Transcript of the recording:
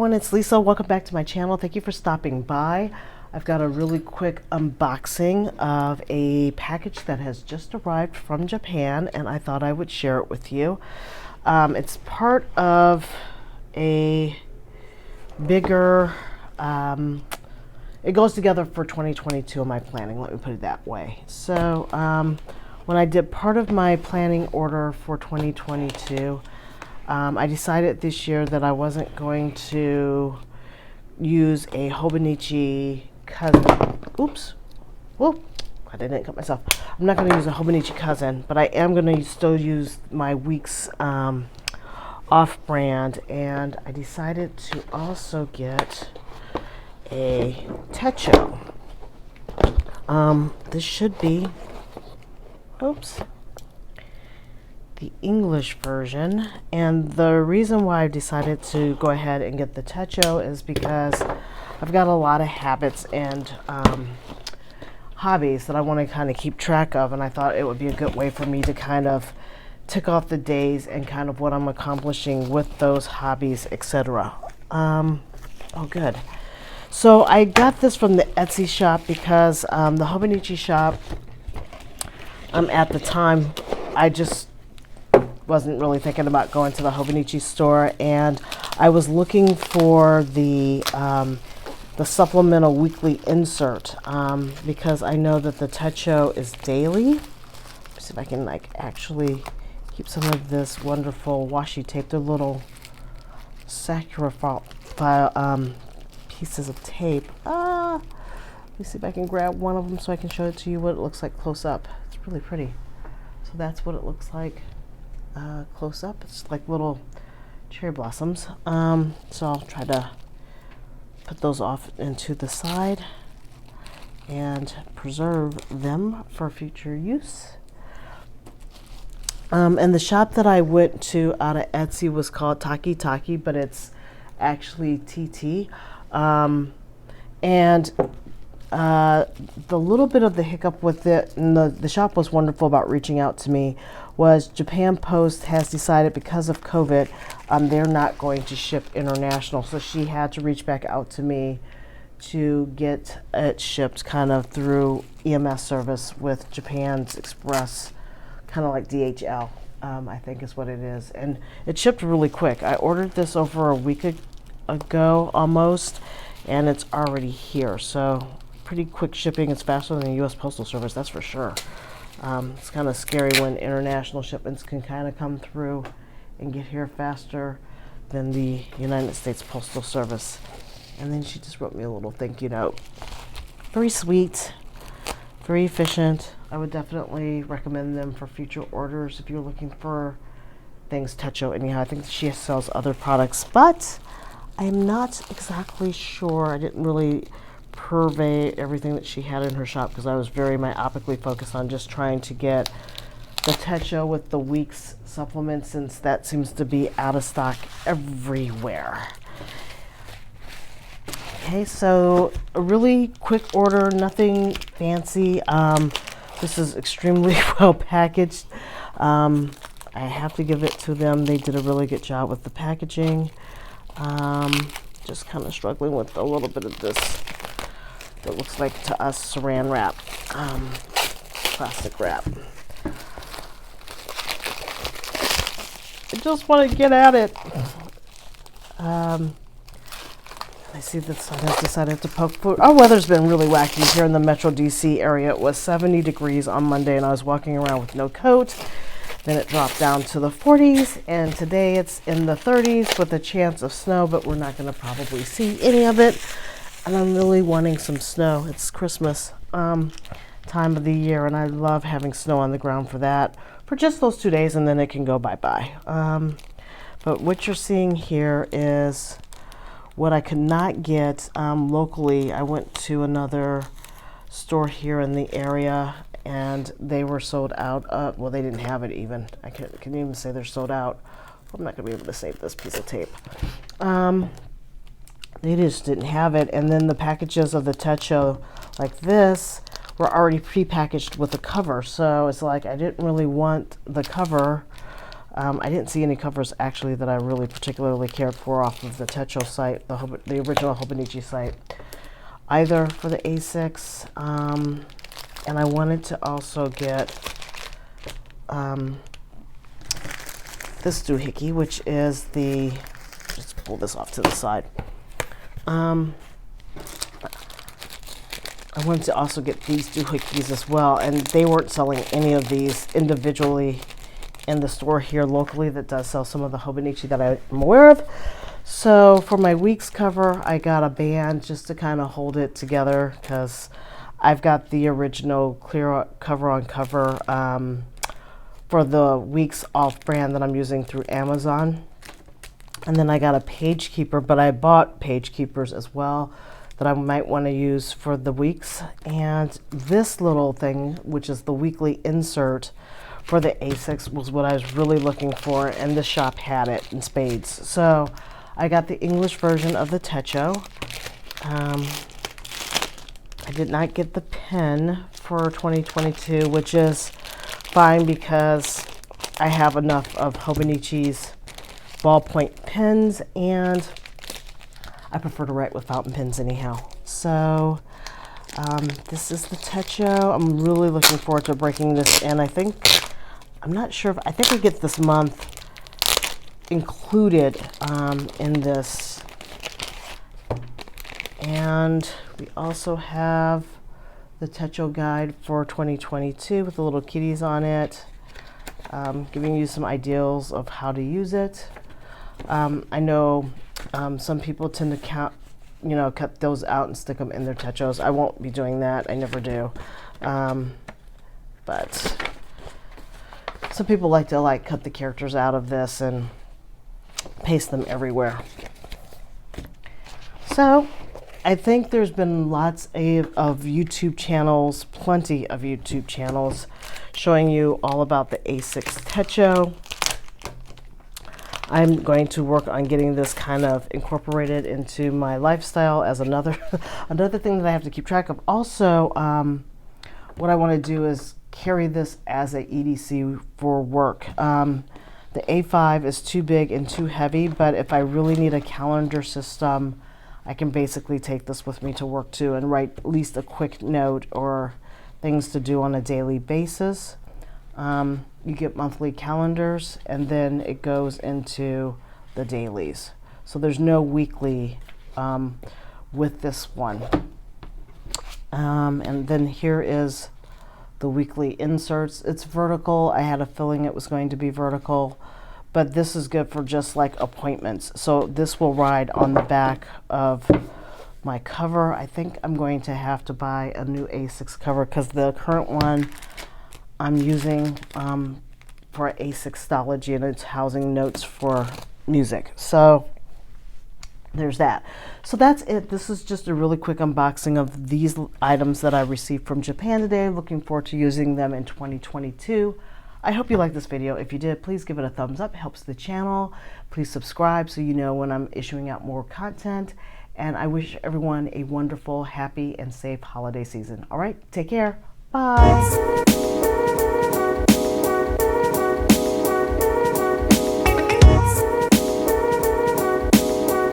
everyone, it's Lisa. Welcome back to my channel. Thank you for stopping by. I've got a really quick unboxing of a package that has just arrived from Japan, and I thought I would share it with you. It's part of a bigger, it goes together for 2022 in my planning, let me put it that way. So when I did part of my planning order for 2022, I decided this year that I wasn't going to use a Hobonichi cousin. Oops. Whoop. I didn't cut myself. I'm not going to use a Hobonichi cousin, but I am going to still use my Weeks off-brand. And I decided to also get a Techo. This should be, oops, the English version. And the reason why I decided to go ahead and get the Techo is because I've got a lot of habits and hobbies that I want to kind of keep track of, and I thought it would be a good way for me to kind of tick off the days and kind of what I'm accomplishing with those hobbies, etc. Oh good. So I got this from the Etsy shop because the Hobonichi shop, at the time I just wasn't really thinking about going to the Hobonichi store, and I was looking for the supplemental weekly insert because I know that the Techo is daily. Let's see if I can actually keep some of this wonderful washi tape. They're little sacrifice pieces of tape. Let me see if I can grab one of them so I can show it to you what it looks like close up. It's really pretty. So that's what it looks like close up. It's like little cherry blossoms. So I'll try to put those off into the side and preserve them for future use. And the shop that I went to out of Etsy was called Taki Taki, but it's actually TT. And the little bit of the hiccup with it, and the shop was wonderful about reaching out to me, was Japan Post has decided because of COVID, they're not going to ship international. So she had to reach back out to me to get it shipped kind of through EMS service with Japan's Express, kind of like DHL, I think is what it is. And it shipped really quick. I ordered this over a week ago almost, and it's already here. So pretty quick shipping. It's faster than the U.S. Postal Service, that's for sure. It's kind of scary when international shipments can kind of come through and get here faster than the United States Postal Service. And then she just wrote me a little thank you note. Very sweet, very efficient. I would definitely recommend them for future orders if you're looking for things Techo. Anyhow, I think she sells other products, but I'm not exactly sure. I didn't really purvey everything that she had in her shop because I was very myopically focused on just trying to get the Techo with the Weeks supplement, since that seems to be out of stock everywhere. Okay, so a really quick order, nothing fancy. This is extremely well packaged. I have to give it to them. They did a really good job with the packaging. Just kind of struggling with a little bit of this. It looks like to us saran wrap, plastic wrap. I just want to get at it. I see that sun has decided to poke food. Our weather's been really wacky here in the Metro DC area. It was 70 degrees on Monday and I was walking around with no coat. Then it dropped down to the 40s, and today it's in the 30s with a chance of snow, but we're not going to probably see any of it. And I'm really wanting some snow. It's Christmas time of the year, and I love having snow on the ground for that, for just those 2 days, and then it can go bye-bye. But what you're seeing here is what I could not get locally. I went to another store here in the area, and they were sold out of, well, they didn't have it even. I can't even say they're sold out. I'm not going to be able to save this piece of tape. They just didn't have it. And then the packages of the Techo like this were already pre-packaged with a cover. So it's like I didn't really want the cover I didn't see any covers actually that I really particularly cared for off of the Techo site, the original Hobonichi site, either for the A6. And I wanted to also get this doohickey, which is the, just pull this off to the side. I wanted to also get these doohickeys as well, and they weren't selling any of these individually in the store here locally that does sell some of the Hobonichi that I'm aware of. So for my week's cover, I got a band just to kind of hold it together, because I've got the original clear cover on cover for the week's off brand that I'm using through Amazon. And then I got a page keeper, but I bought page keepers as well that I might want to use for the weeks. And this little thing, which is the weekly insert for the A6, was what I was really looking for, and the shop had it in spades. So I got the English version of the Techo. I did not get the pen for 2022, which is fine because I have enough of Hobonichi's ballpoint pens, and I prefer to write with fountain pens anyhow. So this is the Techo. I'm really looking forward to breaking this in. I'm not sure if, I think I get this month included in this. And we also have the Techo guide for 2022 with the little kitties on it, giving you some ideas of how to use it. I know some people tend to cut those out and stick them in their Techos. I won't be doing that. I never do. But some people like to cut the characters out of this and paste them everywhere. So I think there's been lots of YouTube channels, plenty of YouTube channels showing you all about the A6 Techo. I'm going to work on getting this kind of incorporated into my lifestyle as another thing that I have to keep track of. Also, what I want to do is carry this as a EDC for work. The A5 is too big and too heavy, but if I really need a calendar system, I can basically take this with me to work too and write at least a quick note or things to do on a daily basis. You get monthly calendars, and then it goes into the dailies. So there's no weekly with this one. And then here is the weekly inserts. It's vertical. I had a feeling it was going to be vertical, but this is good for just like appointments. So this will ride on the back of my cover. I think I'm going to have to buy a new A6 cover because the current one I'm using for A6ology, and it's housing notes for music. So there's that. So that's it. This is just a really quick unboxing of these items that I received from Japan today. Looking forward to using them in 2022. I hope you liked this video. If you did, please give it a thumbs up. It helps the channel. Please subscribe so you know when I'm issuing out more content. And I wish everyone a wonderful, happy, and safe holiday season. All right, take care. Bye.